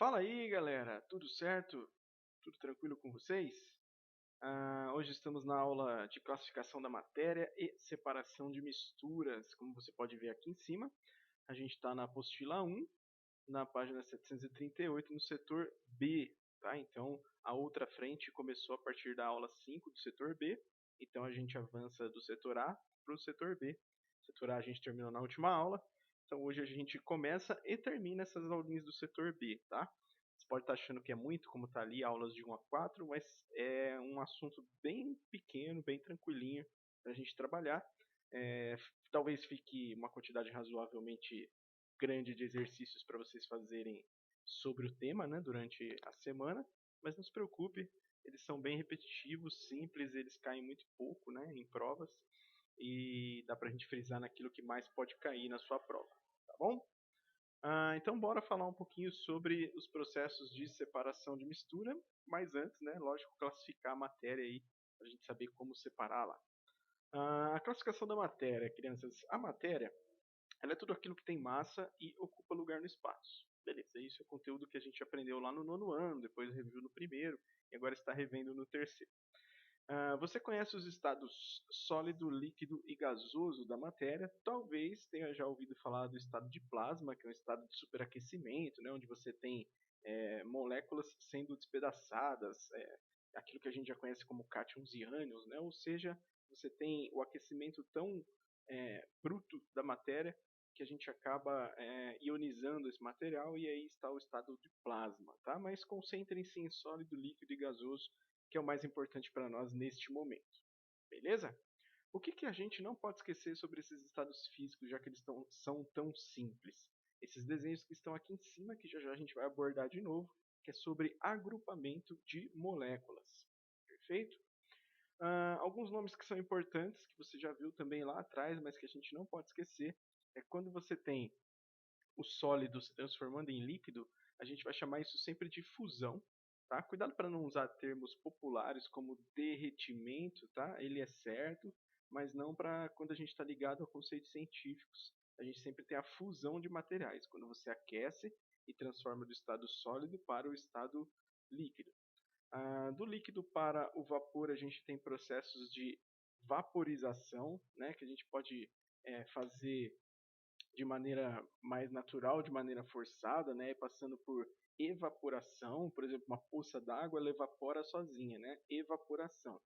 Fala aí, galera, tudo certo? Tudo tranquilo com vocês? Hoje estamos na aula de classificação da matéria e separação de misturas, como você pode ver aqui em cima. A gente está na apostila 1, na página 738, no setor B, tá? Então, a outra frente começou a partir da aula 5 do setor B, então a gente avança do setor A para o setor B. Setor A a gente terminou na última aula, então hoje a gente começa e termina essas aulinhas do setor B, tá? Você pode estar achando que é muito, como está ali, aulas de 1 a 4, mas é um assunto bem pequeno, bem tranquilinho para a gente trabalhar. É, talvez fique uma quantidade razoavelmente grande de exercícios para vocês fazerem sobre o tema, né, durante a semana, mas não se preocupe, eles são bem repetitivos, simples, eles caem muito pouco, né, em provas e dá para a gente frisar naquilo que mais pode cair na sua prova, tá bom? Então bora falar um pouquinho sobre os processos de separação de mistura, mas antes, né, lógico, classificar a matéria aí, para a gente saber como separá-la. A classificação da matéria, crianças, a matéria ela é tudo aquilo que tem massa e ocupa lugar no espaço. Beleza, isso é conteúdo que a gente aprendeu lá no nono ano, depois reviu no primeiro e agora está revendo no terceiro. Você conhece os estados sólido, líquido e gasoso da matéria? Talvez tenha já ouvido falar do estado de plasma, que é um estado de superaquecimento, né, onde você tem moléculas sendo despedaçadas, aquilo que a gente já conhece como cátions e ânions, né, ou seja, você tem o aquecimento tão bruto da matéria que a gente acaba ionizando esse material e aí está o estado de plasma, tá? Mas concentrem-se em sólido, líquido e gasoso, que é o mais importante para nós neste momento, beleza? O que, que a gente não pode esquecer sobre esses estados físicos, já que eles são tão simples? Esses desenhos que estão aqui em cima, que já já a gente vai abordar de novo, que é sobre agrupamento de moléculas, perfeito? Alguns nomes que são importantes, que você já viu também lá atrás, mas que a gente não pode esquecer, é quando você tem o sólido se transformando em líquido, a gente vai chamar isso sempre de fusão, tá? Cuidado para não usar termos populares como derretimento, tá? Ele é certo, mas não para quando a gente está ligado a conceitos científicos. A gente sempre tem a fusão de materiais, quando você aquece e transforma do estado sólido para o estado líquido. Do líquido para o vapor, a gente tem processos de vaporização, né, que a gente pode fazer de maneira mais natural, de maneira forçada, né, passando por evaporação. Por exemplo, uma poça d'água ela evapora sozinha, né? Evaporação.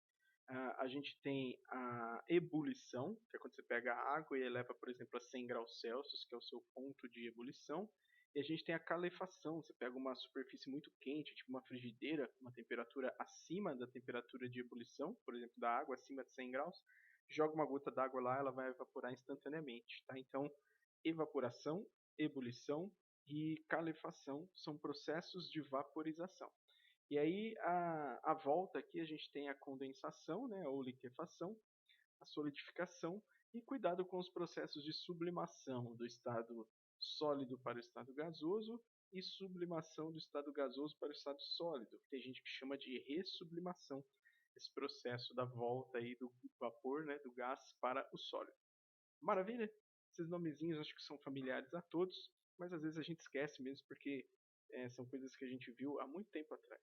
A gente tem a ebulição, que é quando você pega a água e eleva, por exemplo, a 100 graus Celsius, que é o seu ponto de ebulição. E a gente tem a calefação, você pega uma superfície muito quente, tipo uma frigideira, uma temperatura acima da temperatura de ebulição, por exemplo, da água, acima de 100 graus, joga uma gota d'água lá, ela vai evaporar instantaneamente, tá? Então, evaporação, ebulição e calefação são processos de vaporização. E aí, a volta aqui, a gente tem a condensação, né, ou liquefação, a solidificação e cuidado com os processos de sublimação do estado sólido para o estado gasoso e sublimação do estado gasoso para o estado sólido. Tem gente que chama de ressublimação, esse processo da volta aí do vapor, né, do gás para o sólido. Maravilha? Esses nomezinhos acho que são familiares a todos, mas às vezes a gente esquece mesmo porque são coisas que a gente viu há muito tempo atrás.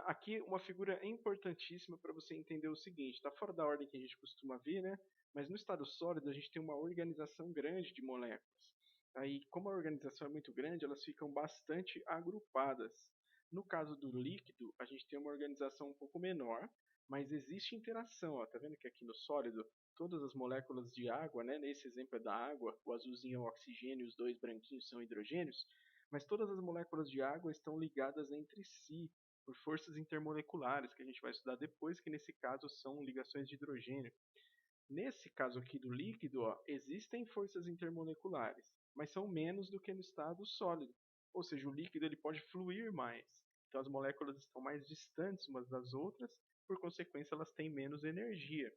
Aqui uma figura importantíssima para você entender o seguinte, está fora da ordem que a gente costuma ver, né? Mas no estado sólido a gente tem uma organização grande de moléculas. Aí, como a organização é muito grande, elas ficam bastante agrupadas. No caso do líquido, a gente tem uma organização um pouco menor, mas existe interação. Ó, tá vendo que aqui no sólido, todas as moléculas de água, né? Nesse exemplo é da água, o azulzinho é o oxigênio, os dois branquinhos são hidrogênios, mas todas as moléculas de água estão ligadas entre si por forças intermoleculares, que a gente vai estudar depois, que nesse caso são ligações de hidrogênio. Nesse caso aqui do líquido, ó, existem forças intermoleculares, mas são menos do que no estado sólido. Ou seja, o líquido ele pode fluir mais. Então as moléculas estão mais distantes umas das outras, por consequência elas têm menos energia.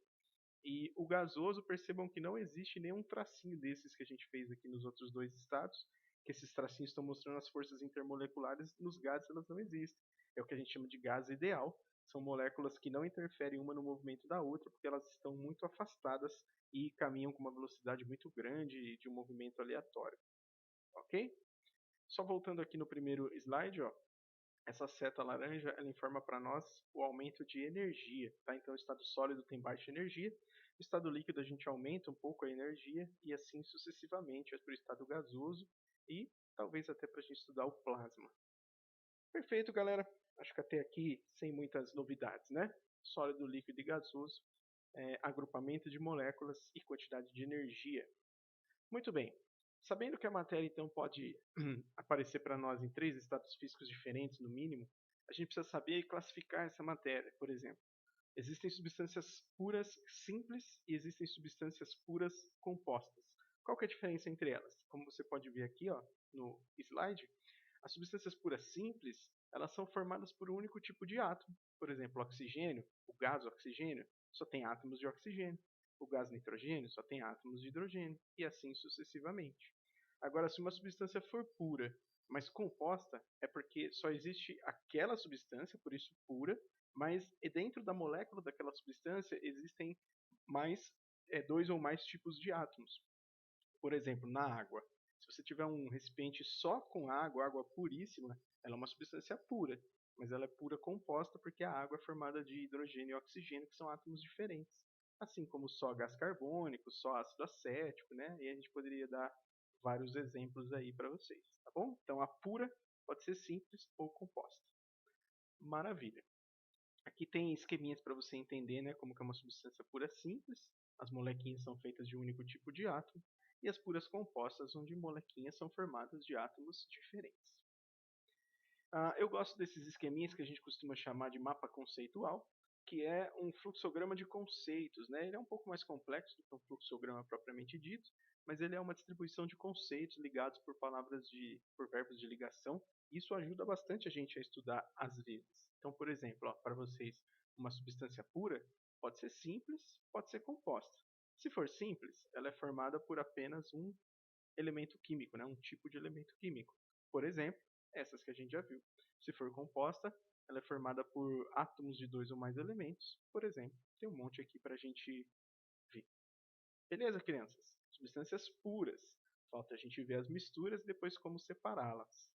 E o gasoso, percebam que não existe nenhum tracinho desses que a gente fez aqui nos outros dois estados, que esses tracinhos estão mostrando as forças intermoleculares, nos gases elas não existem. É o que a gente chama de gás ideal. São moléculas que não interferem uma no movimento da outra, porque elas estão muito afastadas e caminham com uma velocidade muito grande de um movimento aleatório. Ok? Só voltando aqui no primeiro slide, ó, essa seta laranja ela informa para nós o aumento de energia, tá? Então o estado sólido tem baixa energia, no estado líquido a gente aumenta um pouco a energia e assim sucessivamente para o estado gasoso e talvez até para a gente estudar o plasma. Perfeito, galera. Acho que até aqui sem muitas novidades, né? Sólido, líquido e gasoso, agrupamento de moléculas e quantidade de energia. Muito bem. Sabendo que a matéria então pode aparecer para nós em 3 estados físicos diferentes, no mínimo, a gente precisa saber e classificar essa matéria. Por exemplo, existem substâncias puras simples e existem substâncias puras compostas. Qual que é a diferença entre elas? Como você pode ver aqui, ó, no slide, as substâncias puras simples, elas são formadas por um único tipo de átomo. Por exemplo, o oxigênio, o gás oxigênio, só tem átomos de oxigênio. O gás nitrogênio só tem átomos de hidrogênio, e assim sucessivamente. Agora, se uma substância for pura, mas composta, é porque só existe aquela substância, por isso pura, mas dentro da molécula daquela substância existem mais 2 ou mais tipos de átomos. Por exemplo, na água. Se você tiver um recipiente só com água, água puríssima, ela é uma substância pura, mas ela é pura composta porque a água é formada de hidrogênio e oxigênio, que são átomos diferentes. Assim como só gás carbônico, só ácido acético, né? E a gente poderia dar vários exemplos aí para vocês, tá bom? Então a pura pode ser simples ou composta. Maravilha. Aqui tem esqueminhas para você entender, né, como que é uma substância pura simples. As molequinhas são feitas de um único tipo de átomo. E as puras compostas, onde molequinhas são formadas de átomos diferentes. Eu gosto desses esqueminhas que a gente costuma chamar de mapa conceitual, que é um fluxograma de conceitos, né? Ele é um pouco mais complexo do que um fluxograma propriamente dito, mas ele é uma distribuição de conceitos ligados por verbos de ligação. Isso ajuda bastante a gente a estudar às vezes. Então, por exemplo, para vocês, uma substância pura pode ser simples, pode ser composta. Se for simples, ela é formada por apenas um elemento químico, né? Um tipo de elemento químico. Por exemplo, essas que a gente já viu. Se for composta, ela é formada por átomos de 2 ou mais elementos, por exemplo. Tem um monte aqui para a gente ver. Beleza, crianças? Substâncias puras. Falta a gente ver as misturas e depois como separá-las.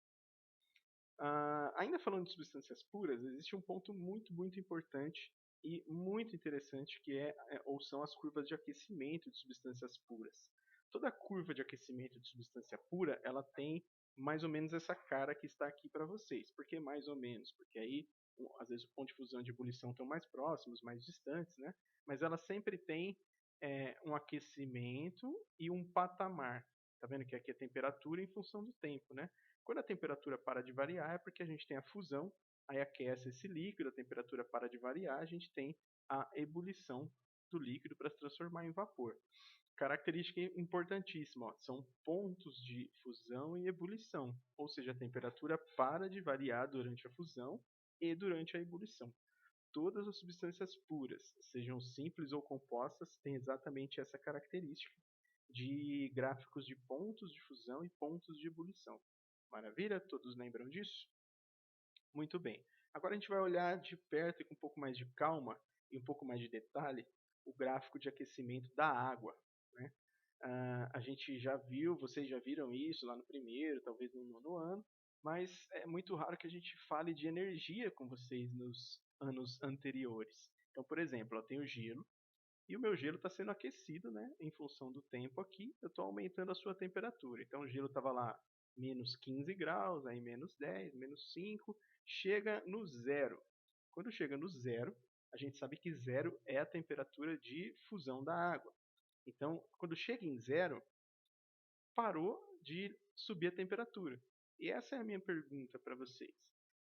Ainda falando de substâncias puras, existe um ponto muito importante e muito interessante ou são as curvas de aquecimento de substâncias puras. Toda curva de aquecimento de substância pura, ela tem mais ou menos essa cara que está aqui para vocês. Por que mais ou menos? Porque aí, às vezes, o ponto de fusão e de ebulição estão mais próximos, mais distantes, né? Mas ela sempre tem um aquecimento e um patamar. Tá vendo que aqui é temperatura em função do tempo, né? Quando a temperatura para de variar é porque a gente tem a fusão, aí aquece esse líquido, a temperatura para de variar, a gente tem a ebulição do líquido para se transformar em vapor. Característica importantíssima, ó, são pontos de fusão e ebulição, ou seja, a temperatura para de variar durante a fusão e durante a ebulição. Todas as substâncias puras, sejam simples ou compostas, têm exatamente essa característica de gráficos de pontos de fusão e pontos de ebulição. Maravilha? Todos lembram disso? Muito bem. Agora a gente vai olhar de perto e com um pouco mais de calma e um pouco mais de detalhe o gráfico de aquecimento da água, né? A gente já viu, vocês já viram isso lá no primeiro, talvez no nono ano, mas é muito raro que a gente fale de energia com vocês nos anos anteriores. Então, por exemplo, eu tenho gelo, e o meu gelo está sendo aquecido, né? Em função do tempo aqui, eu estou aumentando a sua temperatura. Então o gelo estava lá menos 15 graus, aí menos 10, menos 5, chega no zero. Quando chega no zero, a gente sabe que zero é a temperatura de fusão da água. Então, quando chega em zero, parou de subir a temperatura. E essa é a minha pergunta para vocês.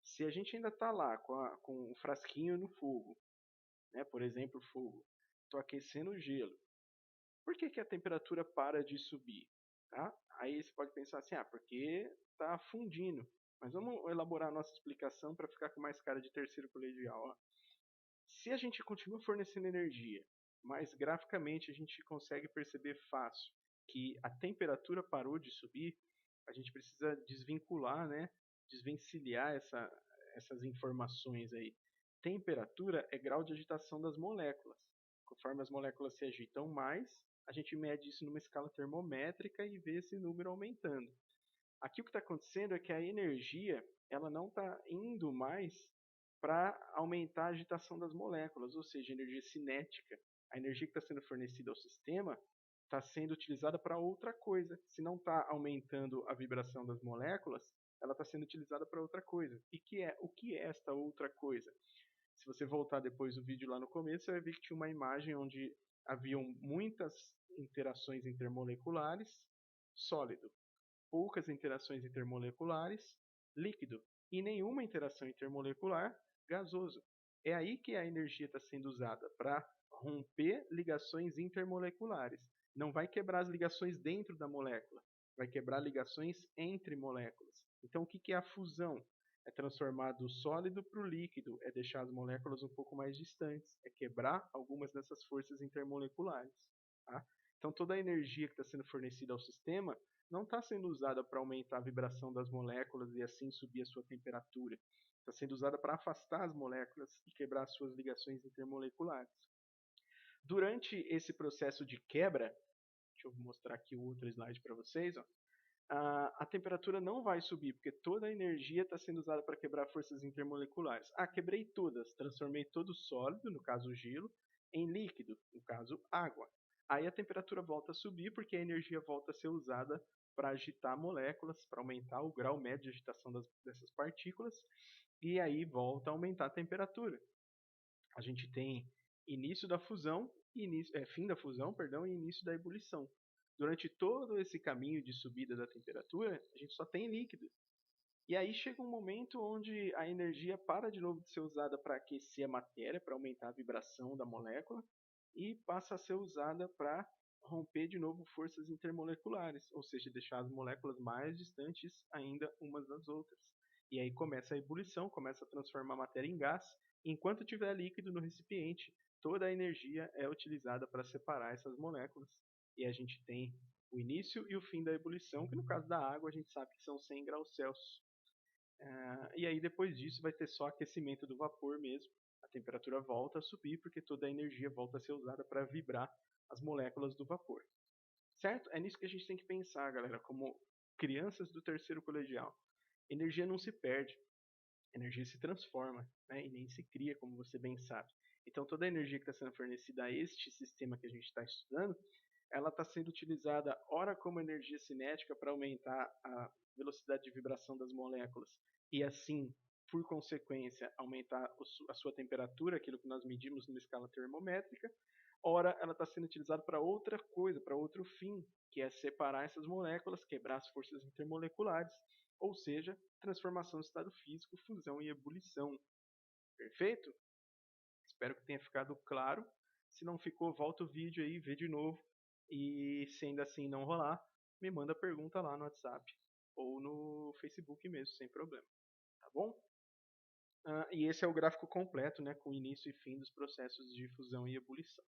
Se a gente ainda está lá com o frasquinho no fogo, né? Por exemplo, fogo, estou aquecendo o gelo. Por que a temperatura para de subir? Tá? Aí você pode pensar assim, porque está fundindo. Mas vamos elaborar a nossa explicação para ficar com mais cara de terceiro colegial. Ó. Se a gente continua fornecendo energia, mas graficamente a gente consegue perceber fácil que a temperatura parou de subir, a gente precisa desvincular, né? Desvencilhar essas informações aí. Temperatura é grau de agitação das moléculas. Conforme as moléculas se agitam mais, a gente mede isso numa escala termométrica e vê esse número aumentando. Aqui o que está acontecendo é que a energia ela não está indo mais para aumentar a agitação das moléculas, ou seja, energia cinética. A energia que está sendo fornecida ao sistema está sendo utilizada para outra coisa. Se não está aumentando a vibração das moléculas, ela está sendo utilizada para outra coisa. E o que é esta outra coisa? Se você voltar depois do vídeo lá no começo, você vai ver que tinha uma imagem onde haviam muitas interações intermoleculares, sólido, poucas interações intermoleculares, líquido, e nenhuma interação intermolecular, gasoso. É aí que a energia está sendo usada para romper ligações intermoleculares. Não vai quebrar as ligações dentro da molécula, vai quebrar ligações entre moléculas. Então, o que é a fusão? É transformar do sólido para o líquido, é deixar as moléculas um pouco mais distantes, é quebrar algumas dessas forças intermoleculares. Tá? Então, toda a energia que está sendo fornecida ao sistema não está sendo usada para aumentar a vibração das moléculas e assim subir a sua temperatura. Está sendo usada para afastar as moléculas e quebrar as suas ligações intermoleculares. Durante esse processo de quebra, deixa eu mostrar aqui o outro slide para vocês, ó, a temperatura não vai subir, porque toda a energia está sendo usada para quebrar forças intermoleculares. Quebrei todas, transformei todo sólido, no caso gelo, em líquido, no caso água. Aí a temperatura volta a subir, porque a energia volta a ser usada para agitar moléculas, para aumentar o grau médio de agitação dessas partículas, e aí volta a aumentar a temperatura. A gente tem início da fusão, fim da fusão, perdão, e início da ebulição. Durante todo esse caminho de subida da temperatura, a gente só tem líquido. E aí chega um momento onde a energia para de novo de ser usada para aquecer a matéria, para aumentar a vibração da molécula, e passa a ser usada para romper de novo forças intermoleculares, ou seja, deixar as moléculas mais distantes ainda umas das outras. E aí começa a ebulição, começa a transformar a matéria em gás. Enquanto tiver líquido no recipiente, toda a energia é utilizada para separar essas moléculas. E a gente tem o início e o fim da ebulição, que no caso da água a gente sabe que são 100 graus Celsius. E aí depois disso vai ter só aquecimento do vapor mesmo. A temperatura volta a subir porque toda a energia volta a ser usada para vibrar as moléculas do vapor. Certo? É nisso que a gente tem que pensar, galera, como crianças do terceiro colegial. Energia não se perde, energia se transforma, né? E nem se cria, como você bem sabe. Então toda a energia que está sendo fornecida a este sistema que a gente está estudando, ela está sendo utilizada ora como energia cinética para aumentar a velocidade de vibração das moléculas e assim, por consequência, aumentar a sua temperatura, aquilo que nós medimos numa escala termométrica, ora ela está sendo utilizada para outra coisa, para outro fim, que é separar essas moléculas, quebrar as forças intermoleculares, ou seja, transformação de estado físico, fusão e ebulição. Perfeito? Espero que tenha ficado claro. Se não ficou, volta o vídeo aí, vê de novo. E se ainda assim não rolar, me manda pergunta lá no WhatsApp ou no Facebook mesmo, sem problema. Tá bom? E esse é o gráfico completo, né, com início e fim dos processos de fusão e ebulição.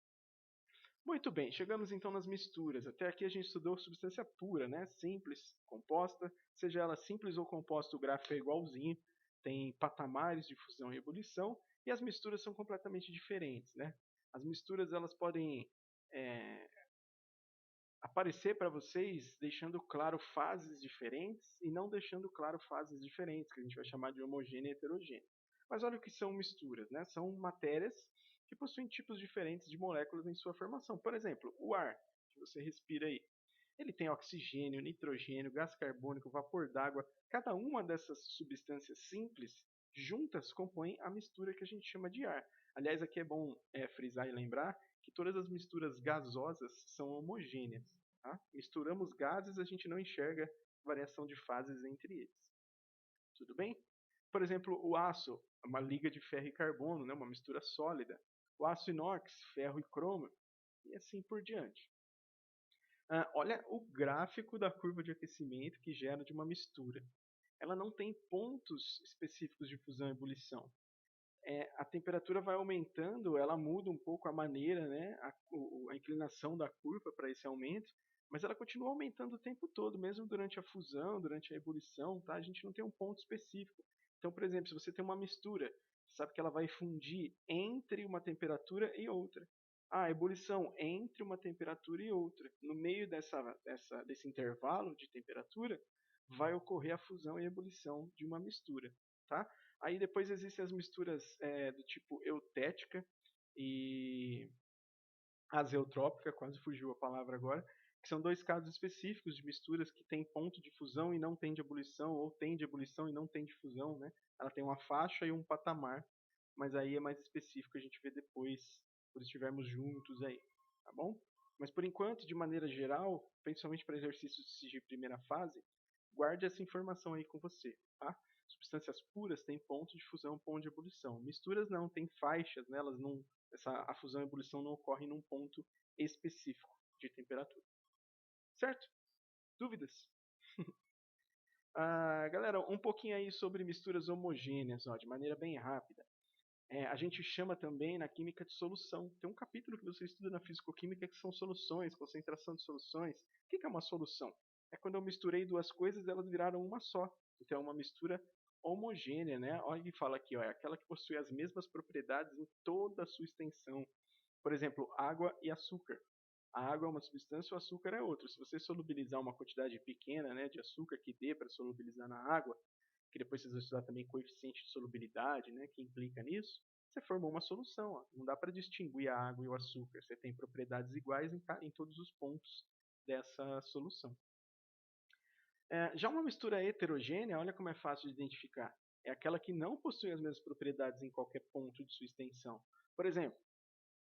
Muito bem, chegamos então nas misturas. Até aqui a gente estudou substância pura, né? Simples, composta. Seja ela simples ou composta, o gráfico é igualzinho. Tem patamares de fusão e ebulição. E as misturas são completamente diferentes, né? As misturas elas podem aparecer para vocês deixando claro fases diferentes e não deixando claro fases diferentes, que a gente vai chamar de homogênea e heterogênea. Mas olha o que são misturas, né? São matérias que possuem tipos diferentes de moléculas em sua formação. Por exemplo, o ar, que você respira aí. Ele tem oxigênio, nitrogênio, gás carbônico, vapor d'água. Cada uma dessas substâncias simples juntas compõem a mistura que a gente chama de ar. Aliás, aqui é bom frisar e lembrar que todas as misturas gasosas são homogêneas. Tá? Misturamos gases, a gente não enxerga variação de fases entre eles. Tudo bem? Por exemplo, o aço, uma liga de ferro e carbono, né? Uma mistura sólida. O aço inox, ferro e cromo, e assim por diante. Olha o gráfico da curva de aquecimento que gera de uma mistura. Ela não tem pontos específicos de fusão e ebulição. A temperatura vai aumentando, ela muda um pouco a maneira, né, a inclinação da curva para esse aumento, mas ela continua aumentando o tempo todo, mesmo durante a fusão, durante a ebulição, tá? A gente não tem um ponto específico. Então, por exemplo, se você tem uma mistura, você sabe que ela vai fundir entre uma temperatura e outra. A ebulição entre uma temperatura e outra. No meio desse intervalo de temperatura, vai ocorrer a fusão e ebulição de uma mistura, tá? Aí depois existem as misturas do tipo eutética e azeotrópica, quase fugiu a palavra agora, que são dois casos específicos de misturas que tem ponto de fusão e não tem de ebulição, ou tem de ebulição e não tem de fusão, né? Ela tem uma faixa e um patamar, mas aí é mais específico, a gente vê depois, quando estivermos juntos aí, tá bom? Mas por enquanto, de maneira geral, principalmente para exercícios de primeira fase, guarde essa informação aí com você, tá? Substâncias puras têm ponto de fusão, ponto de ebulição. Misturas não, têm faixas, né? Elas não, a fusão e a ebulição não ocorrem num ponto específico de temperatura. Certo? Dúvidas? Galera, um pouquinho aí sobre misturas homogêneas, ó, de maneira bem rápida. A gente chama também na química de solução. Tem um capítulo que você estuda na fisicoquímica que são soluções, concentração de soluções. O que é uma solução? É quando eu misturei duas coisas, elas viraram uma só. Então é uma mistura homogênea, né? Olha que fala aqui, ó, é aquela que possui as mesmas propriedades em toda a sua extensão. Por exemplo, água e açúcar. A água é uma substância, o açúcar é outra. Se você solubilizar uma quantidade pequena, né, de açúcar que dê para solubilizar na água, que depois vocês vão estudar também coeficiente de solubilidade, né, que implica nisso, você formou uma solução. Ó. Não dá para distinguir a água e o açúcar. Você tem propriedades iguais em todos os pontos dessa solução. Já uma mistura heterogênea, olha como é fácil de identificar. É aquela que não possui as mesmas propriedades em qualquer ponto de sua extensão. Por exemplo,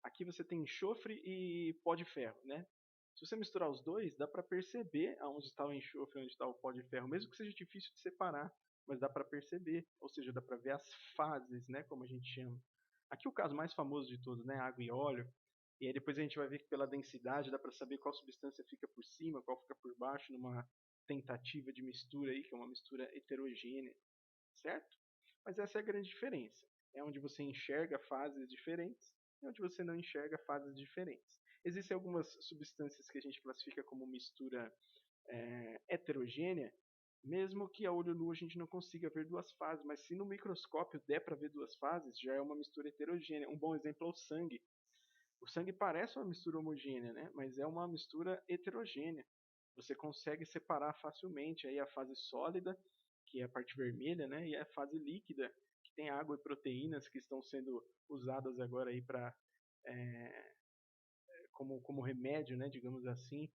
aqui você tem enxofre e pó de ferro, né? Se você misturar os dois, dá para perceber aonde está o enxofre e onde está o pó de ferro, mesmo que seja difícil de separar, mas dá para perceber, ou seja, dá para ver as fases, né, como a gente chama. Aqui o caso mais famoso de todos, né, água e óleo, e aí depois a gente vai ver que pela densidade dá para saber qual substância fica por cima, qual fica por baixo, numa tentativa de mistura aí, que é uma mistura heterogênea, certo? Mas essa é a grande diferença. É onde você enxerga fases diferentes e onde você não enxerga fases diferentes. Existem algumas substâncias que a gente classifica como mistura heterogênea, mesmo que a olho nu a gente não consiga ver duas fases, mas se no microscópio der para ver duas fases, já é uma mistura heterogênea. Um bom exemplo é o sangue. O sangue parece uma mistura homogênea, né? Mas é uma mistura heterogênea. Você consegue separar facilmente aí a fase sólida, que é a parte vermelha, né? E a fase líquida, que tem água e proteínas que estão sendo usadas agora aí para como remédio, né? Digamos assim.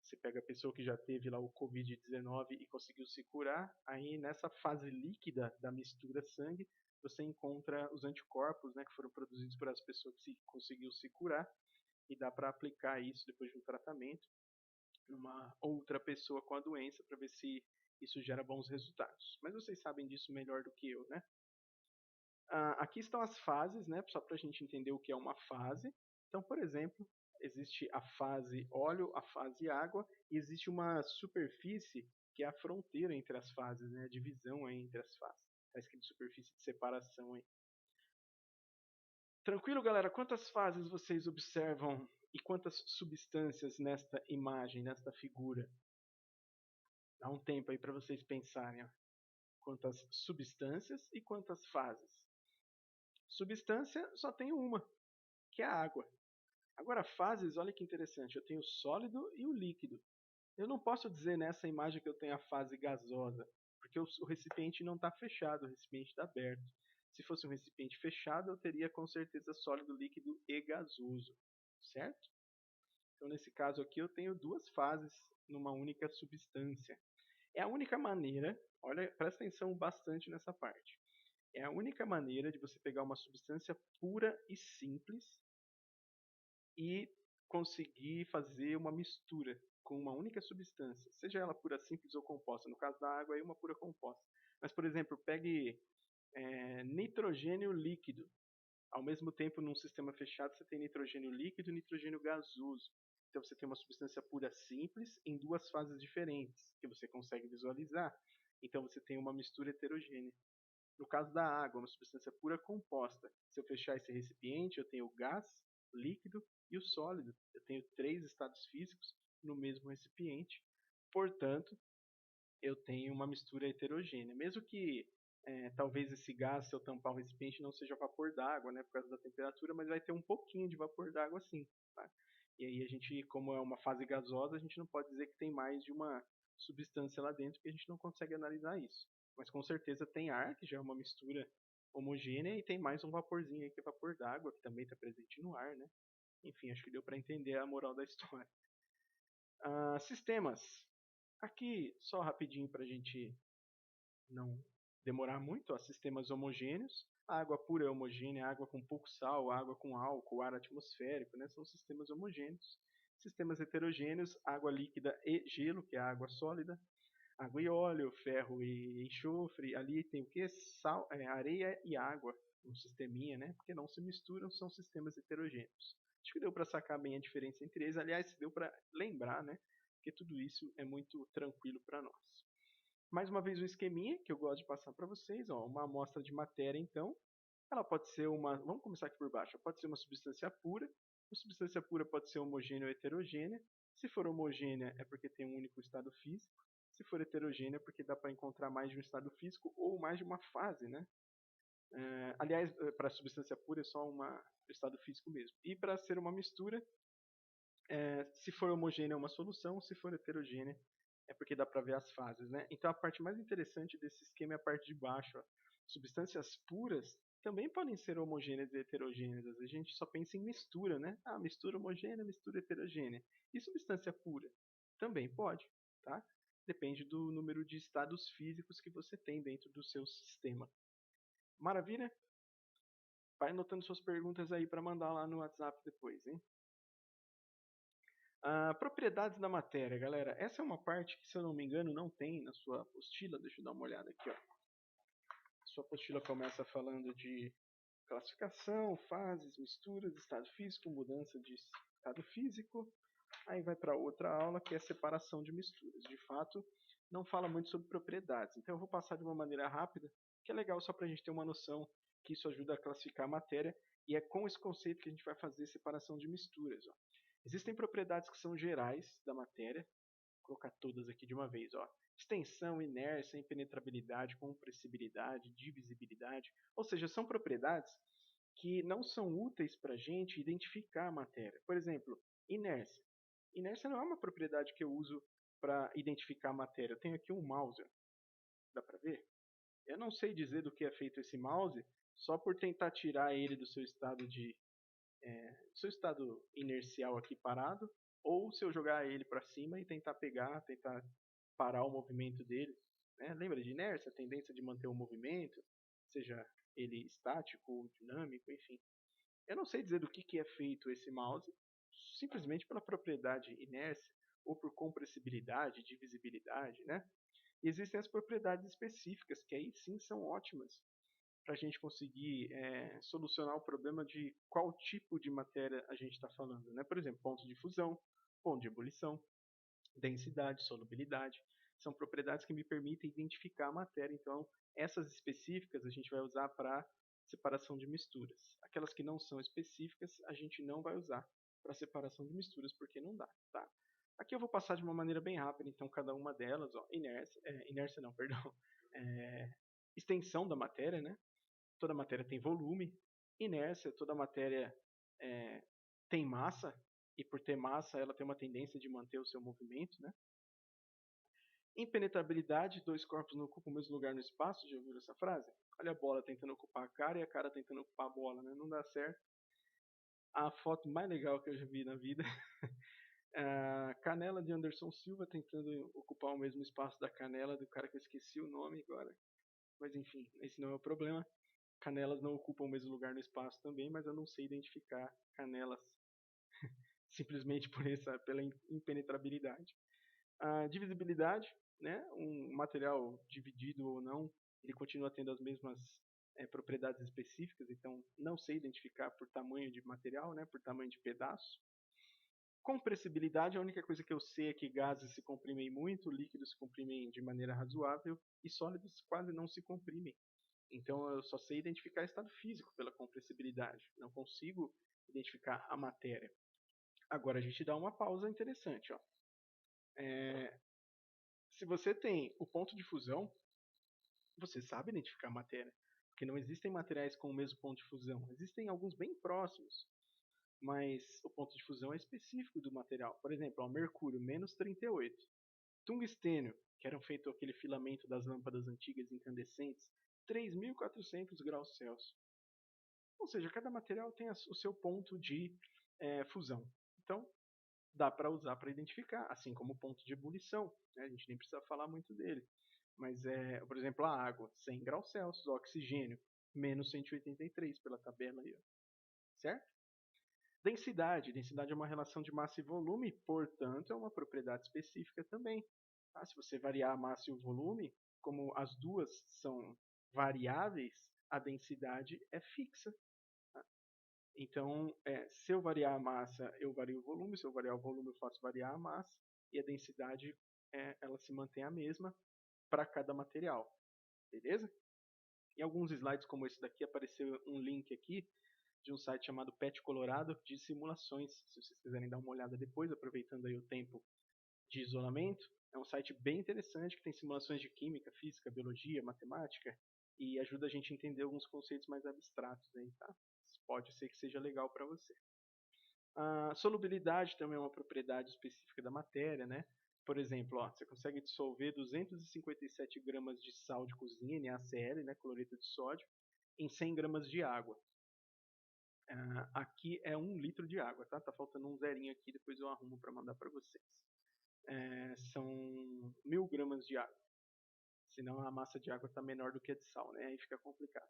Você pega a pessoa que já teve lá o Covid-19 e conseguiu se curar, aí nessa fase líquida da mistura sangue, você encontra os anticorpos, né, que foram produzidos por essa pessoa que conseguiu se curar, e dá para aplicar isso depois de um tratamento numa outra pessoa com a doença para ver se isso gera bons resultados. Mas vocês sabem disso melhor do que eu, né? Aqui estão as fases, né? Só para a gente entender o que é uma fase. Então, por exemplo, existe a fase óleo, a fase água, e existe uma superfície que é a fronteira entre as fases, né? A divisão aí entre as fases. Está escrito superfície de separação aí. Tranquilo, galera? Quantas fases vocês observam e quantas substâncias nesta imagem, nesta figura? Dá um tempo aí para vocês pensarem. Ó. Quantas substâncias e quantas fases? Substância só tem uma, que é a água. Agora, fases, olha que interessante. Eu tenho o sólido e o líquido. Eu não posso dizer nessa imagem que eu tenho a fase gasosa, porque o recipiente não está fechado, o recipiente está aberto. Se fosse um recipiente fechado, eu teria com certeza sólido, líquido e gasoso, certo? Então, nesse caso aqui, eu tenho duas fases numa única substância. É a única maneira, olha, presta atenção bastante nessa parte. É a única maneira de você pegar uma substância pura e simples e conseguir fazer uma mistura com uma única substância, seja ela pura simples ou composta. No caso da água, é uma pura composta. Mas, por exemplo, pegue nitrogênio líquido. Ao mesmo tempo, num sistema fechado, você tem nitrogênio líquido e nitrogênio gasoso. Então, você tem uma substância pura simples em duas fases diferentes, que você consegue visualizar. Então, você tem uma mistura heterogênea. No caso da água, uma substância pura composta. Se eu fechar esse recipiente, eu tenho o gás, líquido e o sólido. Eu tenho três estados físicos no mesmo recipiente. Portanto, eu tenho uma mistura heterogênea. Mesmo que talvez esse gás, se eu tampar o recipiente, não seja vapor d'água, né, por causa da temperatura, mas vai ter um pouquinho de vapor d'água sim. Tá? E aí a gente, como é uma fase gasosa, a gente não pode dizer que tem mais de uma substância lá dentro que a gente não consegue analisar isso. Mas com certeza tem ar, que já é uma mistura homogênea, e tem mais um vaporzinho aí, que é vapor d'água, que também está presente no ar, né? Enfim, acho que deu para entender a moral da história. Sistemas. Aqui, só rapidinho para a gente não demorar muito, ó, sistemas homogêneos. A água pura é homogênea, a água com pouco sal, a água com álcool, ar atmosférico, né? São sistemas homogêneos. Sistemas heterogêneos, água líquida e gelo, que é a água sólida. Água e óleo, ferro e enxofre. Ali tem o que? Sal, areia e água, um sisteminha, né? Porque não se misturam, são sistemas heterogêneos. Acho que deu para sacar bem a diferença entre eles. Aliás, deu para lembrar, né? Porque tudo isso é muito tranquilo para nós. Mais uma vez um esqueminha que eu gosto de passar para vocês, ó, uma amostra de matéria então, ela pode ser uma, vamos começar aqui por baixo, pode ser uma substância pura, uma substância pura pode ser homogênea ou heterogênea, se for homogênea é porque tem um único estado físico, se for heterogênea é porque dá para encontrar mais de um estado físico ou mais de uma fase, né? Aliás, para substância pura é só um estado físico mesmo. E para ser uma mistura, se for homogênea é uma solução, se for heterogênea é porque dá para ver as fases, né? Então a parte mais interessante desse esquema é a parte de baixo. Ó. Substâncias puras também podem ser homogêneas e heterogêneas. A gente só pensa em mistura, né? Mistura homogênea, mistura heterogênea. E substância pura? Também pode, tá? Depende do número de estados físicos que você tem dentro do seu sistema. Maravilha? Vai anotando suas perguntas aí para mandar lá no WhatsApp depois, hein? Propriedades da matéria, galera. Essa é uma parte que, se eu não me engano, não tem na sua apostila. Deixa eu dar uma olhada aqui. Ó. Sua apostila começa falando de classificação, fases, misturas, estado físico, mudança de estado físico. Aí vai para outra aula que é separação de misturas. De fato, não fala muito sobre propriedades. Então eu vou passar de uma maneira rápida, que é legal só para a gente ter uma noção que isso ajuda a classificar a matéria. E é com esse conceito que a gente vai fazer separação de misturas. Ó. Existem propriedades que são gerais da matéria. Vou colocar todas aqui de uma vez. Ó. Extensão, inércia, impenetrabilidade, compressibilidade, divisibilidade. Ou seja, são propriedades que não são úteis para a gente identificar a matéria. Por exemplo, inércia. Inércia não é uma propriedade que eu uso para identificar a matéria. Eu tenho aqui um mouse. Dá para ver? Eu não sei dizer do que é feito esse mouse só por tentar tirar ele do seu estado inercial aqui parado, ou se eu jogar ele para cima e tentar pegar, tentar parar o movimento dele. Né? Lembra de inércia, a tendência de manter o movimento, seja ele estático ou dinâmico, enfim. Eu não sei dizer do que é feito esse mouse, simplesmente pela propriedade inércia, ou por compressibilidade, divisibilidade, né? E existem as propriedades específicas, que aí sim são ótimas para a gente conseguir solucionar o problema de qual tipo de matéria a gente está falando. Né? Por exemplo, ponto de fusão, ponto de ebulição, densidade, solubilidade. São propriedades que me permitem identificar a matéria. Então, essas específicas a gente vai usar para separação de misturas. Aquelas que não são específicas, a gente não vai usar para separação de misturas, porque não dá. Tá? Aqui eu vou passar de uma maneira bem rápida, então cada uma delas, ó, inércia não, perdão, extensão da matéria, né? Toda matéria tem volume, inércia, toda matéria tem massa, e por ter massa ela tem uma tendência de manter o seu movimento, né? Impenetrabilidade, dois corpos não ocupam o mesmo lugar no espaço, já ouviram essa frase? Olha a bola tentando ocupar a cara e a cara tentando ocupar a bola, né? Não dá certo. A foto mais legal que eu já vi na vida. A canela de Anderson Silva tentando ocupar o mesmo espaço da canela do cara que eu esqueci o nome agora. Mas enfim, esse não é o problema. Canelas não ocupam o mesmo lugar no espaço também, mas eu não sei identificar canelas simplesmente pela impenetrabilidade. A divisibilidade, né? Um material dividido ou não, ele continua tendo as mesmas propriedades específicas, então não sei identificar por tamanho de material, né? Por tamanho de pedaço. Compressibilidade, a única coisa que eu sei é que gases se comprimem muito, líquidos se comprimem de maneira razoável e sólidos quase não se comprimem. Então eu só sei identificar estado físico pela compressibilidade, não consigo identificar a matéria. Agora a gente dá uma pausa interessante. Ó. Se você tem o ponto de fusão, você sabe identificar a matéria, porque não existem materiais com o mesmo ponto de fusão, existem alguns bem próximos, mas o ponto de fusão é específico do material. Por exemplo, o mercúrio, menos 38. Tungstênio, que era feito aquele filamento das lâmpadas antigas incandescentes, 3.400 graus Celsius. Ou seja, cada material tem o seu ponto de fusão. Então, dá para usar para identificar, assim como o ponto de ebulição, né? A gente nem precisa falar muito dele. Mas, por exemplo, a água, 100 graus Celsius, o oxigênio, menos 183 pela tabela aí, ó. Certo? Densidade. Densidade é uma relação de massa e volume, portanto, é uma propriedade específica também. Tá? Se você variar a massa e o volume, como as duas são variáveis, a densidade é fixa. Tá? Então, se eu variar a massa, eu vario o volume. Se eu variar o volume, eu faço variar a massa. E a densidade, ela se mantém a mesma para cada material. Beleza? Em alguns slides como esse daqui, apareceu um link aqui de um site chamado Pet Colorado de simulações. Se vocês quiserem dar uma olhada depois, aproveitando aí o tempo de isolamento. É um site bem interessante que tem simulações de química, física, biologia, matemática e ajuda a gente a entender alguns conceitos mais abstratos aí, tá? Pode ser que seja legal para você. A solubilidade também é uma propriedade específica da matéria, né? Por exemplo, ó, você consegue dissolver 257 gramas de sal de cozinha, NaCl, né, cloreto de sódio, em 100 gramas de água. Aqui é 1 litro de água, tá? Tá faltando um zerinho aqui, depois eu arrumo para mandar para vocês. São 1.000 gramas de água. Senão a massa de água está menor do que a de sal, né? Aí fica complicado.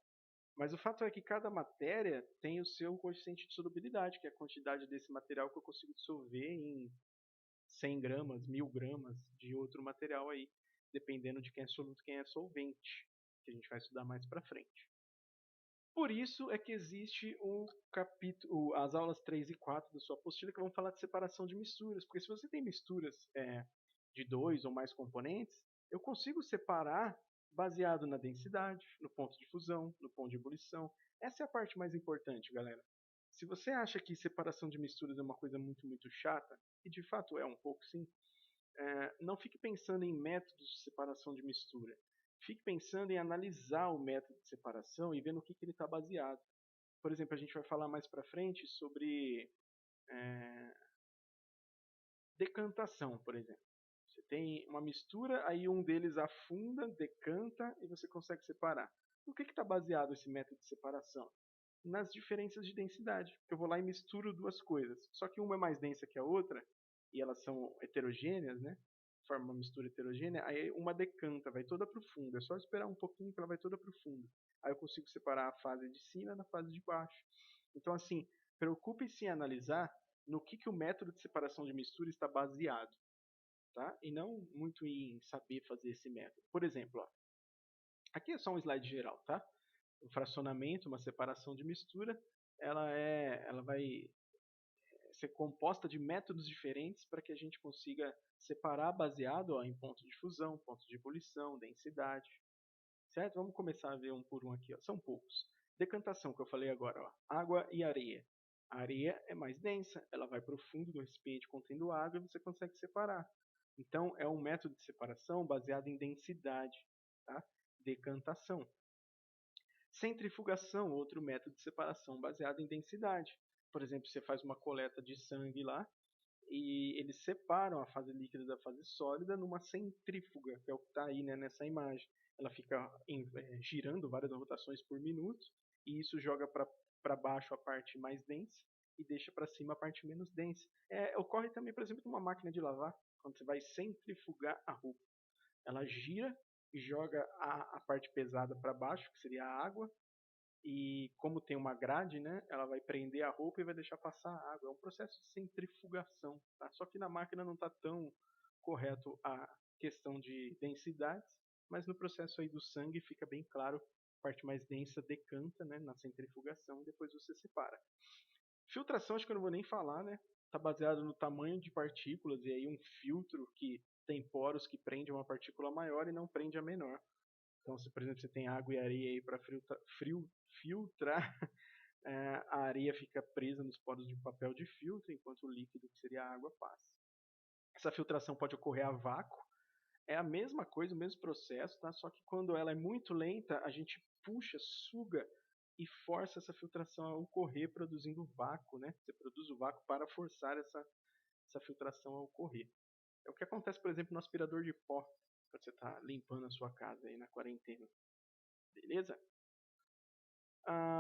Mas o fato é que cada matéria tem o seu coeficiente de solubilidade, que é a quantidade desse material que eu consigo dissolver em 100 gramas, 1.000 gramas de outro material aí, dependendo de quem é soluto e quem é solvente, que a gente vai estudar mais para frente. Por isso é que existe as aulas 3 e 4 da sua apostila que vão falar de separação de misturas, porque se você tem misturas de 2 ou mais componentes, eu consigo separar baseado na densidade, no ponto de fusão, no ponto de ebulição. Essa é a parte mais importante, galera. Se você acha que separação de misturas é uma coisa muito, muito chata, e de fato é um pouco sim, não fique pensando em métodos de separação de mistura. Fique pensando em analisar o método de separação e ver no que ele está baseado. Por exemplo, a gente vai falar mais para frente sobre decantação, por exemplo. Você tem uma mistura, aí um deles afunda, decanta e você consegue separar. No que está baseado esse método de separação? Nas diferenças de densidade. Eu vou lá e misturo duas coisas. Só que uma é mais densa que a outra, e elas são heterogêneas, né? Forma uma mistura heterogênea, aí uma decanta, vai toda para o fundo. É só esperar um pouquinho que ela vai toda para o fundo. Aí eu consigo separar a fase de cima da fase de baixo. Então, assim, preocupe-se em analisar no que o método de separação de mistura está baseado. Tá? E não muito em saber fazer esse método. Por exemplo, ó, aqui é só um slide geral, tá? O fracionamento, uma separação de mistura, ela vai ser composta de métodos diferentes para que a gente consiga separar baseado em ponto de fusão, ponto de ebulição, densidade. Certo? Vamos começar a ver um por um aqui. Ó. São poucos. Decantação, que eu falei agora. Ó. Água e areia. A areia é mais densa, ela vai para o fundo do recipiente contendo água e você consegue separar. Então, é um método de separação baseado em densidade. Tá? Decantação. Centrifugação, outro método de separação baseado em densidade. Por exemplo, você faz uma coleta de sangue lá e eles separam a fase líquida da fase sólida numa centrífuga, que é o que está aí, né, nessa imagem. Ela fica girando várias rotações por minuto e isso joga para baixo a parte mais densa e deixa para cima a parte menos densa. Ocorre também, por exemplo, numa máquina de lavar, quando você vai centrifugar a roupa. Ela gira e joga a parte pesada para baixo, que seria a água, e como tem uma grade, né, ela vai prender a roupa e vai deixar passar a água. É um processo de centrifugação. Tá? Só que na máquina não está tão correto a questão de densidades, mas no processo aí do sangue fica bem claro, a parte mais densa decanta, né, na centrifugação e depois você separa. Filtração acho que eu não vou nem falar, né? Está baseado no tamanho de partículas e aí um filtro que tem poros que prende uma partícula maior e não prende a menor. Então, se por exemplo você tem água e areia aí para filtrar, a areia fica presa nos poros de papel de filtro, enquanto o líquido, que seria a água, passa. Essa filtração pode ocorrer a vácuo. É a mesma coisa, o mesmo processo, tá? Só que quando ela é muito lenta, a gente puxa, suga e força essa filtração a ocorrer produzindo vácuo, né? Você produz o vácuo para forçar essa filtração a ocorrer. É o que acontece, por exemplo, no aspirador de pó, quando você está limpando a sua casa aí na quarentena. Beleza?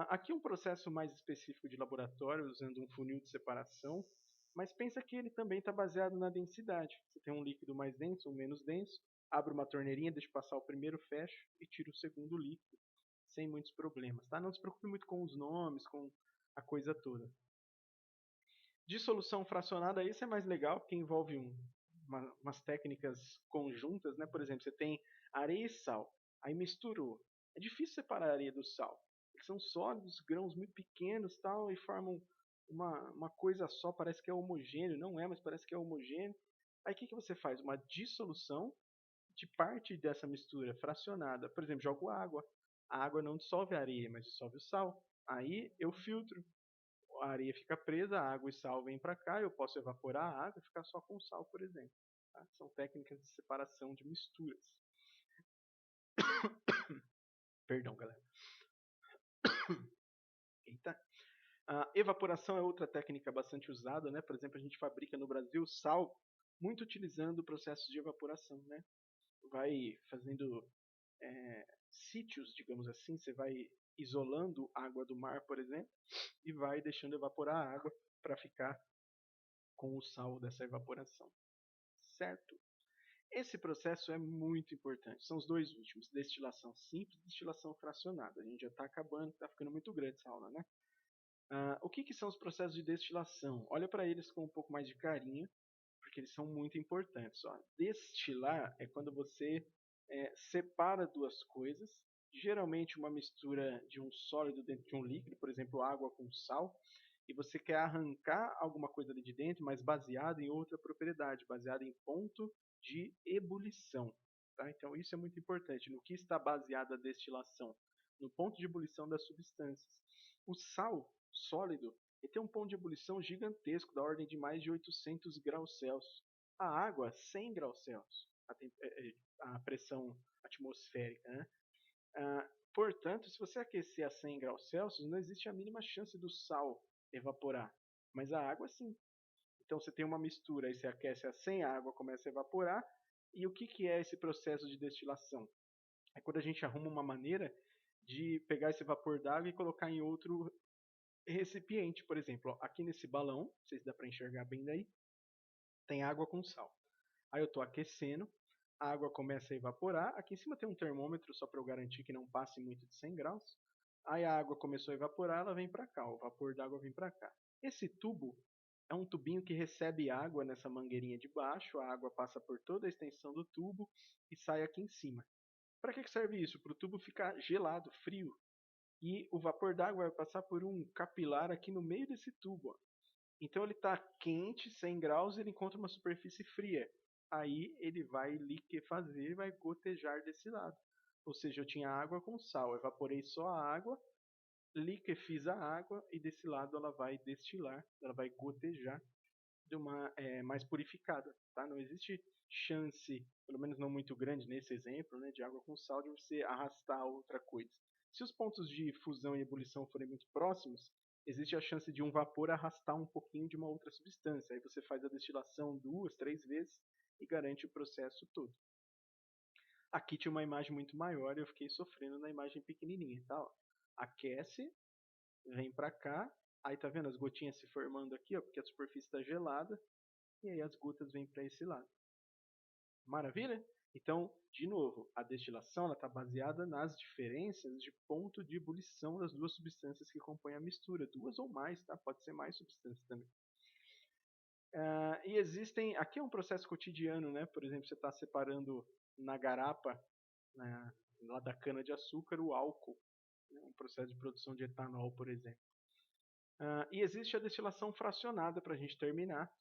Aqui um processo mais específico de laboratório, usando um funil de separação, mas pensa que ele também está baseado na densidade. Você tem um líquido mais denso ou menos denso, abre uma torneirinha, deixa passar o primeiro, fecha e tira o segundo líquido, sem muitos problemas. Tá? Não se preocupe muito com os nomes, com a coisa toda. Dissolução fracionada, isso é mais legal, porque envolve umas técnicas conjuntas, né? Por exemplo, você tem areia e sal, aí misturou. É difícil separar a areia do sal. Eles são sólidos, grãos muito pequenos tal, e formam uma coisa só, parece que é homogêneo. Não é, mas parece que é homogêneo. Aí o que você faz? Uma dissolução de parte dessa mistura fracionada. Por exemplo, jogo água. A água não dissolve a areia, mas dissolve o sal. Aí eu filtro, a areia fica presa, a água e sal vêm para cá, eu posso evaporar a água e ficar só com sal, por exemplo. Tá? São técnicas de separação de misturas. Perdão, galera. Eita. A evaporação é outra técnica bastante usada, né? Por exemplo, a gente fabrica no Brasil sal muito utilizando o processo de evaporação, né? Vai fazendo sítios, digamos assim, você vai isolando a água do mar, por exemplo, e vai deixando evaporar a água para ficar com o sal dessa evaporação. Certo? Esse processo é muito importante. São os dois últimos, destilação simples e destilação fracionada. A gente já está acabando, está ficando muito grande essa aula, né? O que são os processos de destilação? Olha para eles com um pouco mais de carinho, porque eles são muito importantes. Ó. Destilar é quando você separa duas coisas, geralmente uma mistura de um sólido dentro de um líquido, por exemplo, água com sal, e você quer arrancar alguma coisa ali de dentro, mas baseado em outra propriedade, baseado em ponto de ebulição. Tá? Então isso é muito importante. No que está baseada a destilação? No ponto de ebulição das substâncias. O sal sólido ele tem um ponto de ebulição gigantesco, da ordem de mais de 800 graus Celsius. A água, 100 graus Celsius, a pressão atmosférica. Né? Portanto, se você aquecer a 100 graus Celsius, não existe a mínima chance do sal evaporar. Mas a água, sim. Então, você tem uma mistura, aí você aquece a 100, a água começa a evaporar. E o que é esse processo de destilação? É quando a gente arruma uma maneira de pegar esse vapor d'água e colocar em outro recipiente, por exemplo, ó, aqui nesse balão, não sei se dá para enxergar bem daí, tem água com sal. Aí eu estou aquecendo, a água começa a evaporar, aqui em cima tem um termômetro só para eu garantir que não passe muito de 100 graus. Aí a água começou a evaporar, ela vem para cá, o vapor d'água vem para cá. Esse tubo é um tubinho que recebe água nessa mangueirinha de baixo, a água passa por toda a extensão do tubo e sai aqui em cima. Para que serve isso? Para o tubo ficar gelado, frio, e o vapor d'água vai passar por um capilar aqui no meio desse tubo. Ó. Então ele está quente, 100 graus, ele encontra uma superfície fria. Aí ele vai liquefazer e vai gotejar desse lado. Ou seja, eu tinha água com sal, evaporei só a água, liquefiz a água e desse lado ela vai destilar, ela vai gotejar de uma mais purificada. Tá? Não existe chance, pelo menos não muito grande nesse exemplo, né, de água com sal, de você arrastar outra coisa. Se os pontos de fusão e ebulição forem muito próximos, existe a chance de um vapor arrastar um pouquinho de uma outra substância. Aí você faz a destilação 2, 3 vezes e garante o processo todo. Aqui tinha uma imagem muito maior e eu fiquei sofrendo na imagem pequenininha. Tá? Ó. Aquece, vem para cá, aí tá vendo as gotinhas se formando aqui, ó, porque a superfície está gelada, e aí as gotas vêm para esse lado. Maravilha? Então, de novo, a destilação está baseada nas diferenças de ponto de ebulição das duas substâncias que compõem a mistura, duas ou mais, tá? Pode ser mais substâncias também. E existem, aqui é um processo cotidiano, né? Por exemplo, você está separando na garapa, lá da cana de açúcar, o álcool, né? Um processo de produção de etanol, por exemplo. E existe a destilação fracionada, para a gente terminar.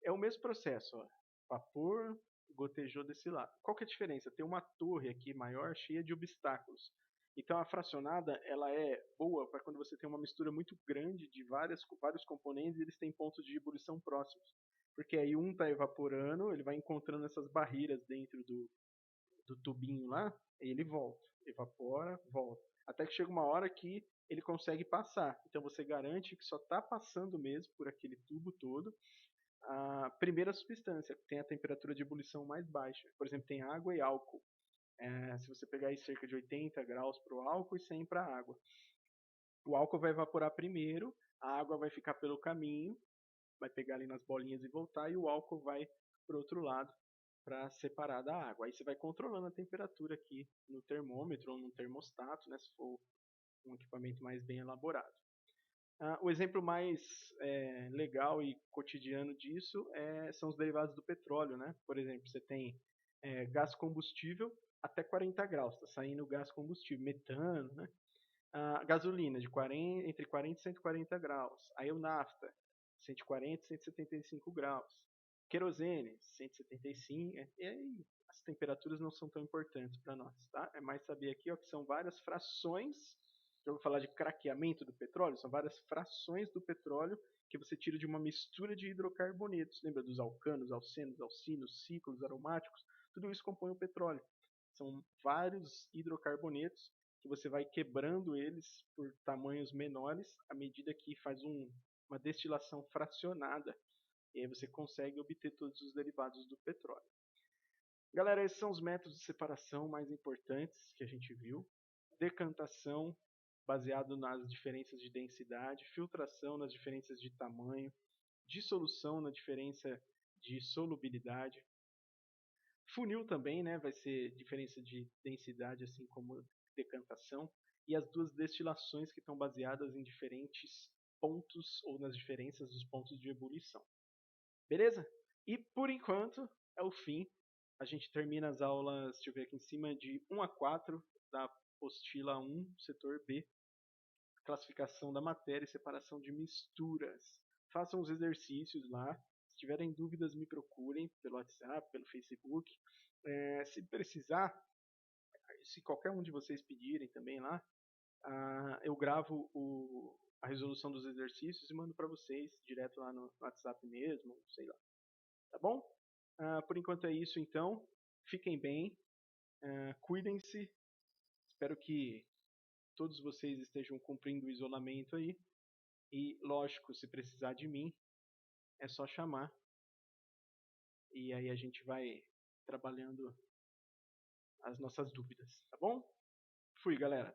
É o mesmo processo, ó. Vapor, gotejou desse lado. Qual que é a diferença? Tem uma torre aqui maior, cheia de obstáculos. Então a fracionada ela é boa para quando você tem uma mistura muito grande de vários componentes e eles têm pontos de ebulição próximos. Porque aí um está evaporando, ele vai encontrando essas barreiras dentro do tubinho lá, e ele volta, evapora, volta. Até que chega uma hora que ele consegue passar. Então você garante que só está passando mesmo por aquele tubo todo. a primeira substância, que tem a temperatura de ebulição mais baixa. Por exemplo, tem água e álcool. Se você pegar aí cerca de 80 graus para o álcool e 100 para a água. O álcool vai evaporar primeiro, a água vai ficar pelo caminho, vai pegar ali nas bolinhas e voltar, e o álcool vai para o outro lado para separar da água. Aí você vai controlando a temperatura aqui no termômetro ou no termostato, né, se for um equipamento mais bem elaborado. O exemplo mais legal e cotidiano disso são os derivados do petróleo, né? Por exemplo, você tem gás combustível até 40 graus, está saindo gás combustível, metano, né? Gasolina entre 40 e 140 graus. Aí o nafta, 140 e 175 graus. Querosene, 175. E aí as temperaturas não são tão importantes para nós, tá? É mais saber aqui ó, que são várias frações. Já vou falar de craqueamento do petróleo, são várias frações do petróleo que você tira de uma mistura de hidrocarbonetos. Lembra dos alcanos, alcenos, alcinos, ciclos aromáticos? Tudo isso compõe o petróleo. São vários hidrocarbonetos que você vai quebrando eles por tamanhos menores à medida que faz uma destilação fracionada. E aí você consegue obter todos os derivados do petróleo. Galera, esses são os métodos de separação mais importantes que a gente viu. Decantação, baseado nas diferenças de densidade, filtração nas diferenças de tamanho, dissolução na diferença de solubilidade. Funil também, né, vai ser diferença de densidade, assim como decantação. E as duas destilações que estão baseadas em diferentes pontos ou nas diferenças dos pontos de ebulição. Beleza? E por enquanto é o fim. A gente termina as aulas, deixa eu ver aqui em cima, de 1 a 4 da apostila 1, setor B, classificação da matéria e separação de misturas. Façam os exercícios lá. Se tiverem dúvidas, me procurem pelo WhatsApp, pelo Facebook. Se precisar, se qualquer um de vocês pedirem também lá, eu gravo a resolução dos exercícios e mando para vocês direto lá no WhatsApp mesmo, sei lá. Tá bom? Por enquanto é isso então. Fiquem bem, cuidem-se. Espero que todos vocês estejam cumprindo o isolamento aí. E, lógico, se precisar de mim, é só chamar. E aí a gente vai trabalhando as nossas dúvidas, tá bom? Fui, galera.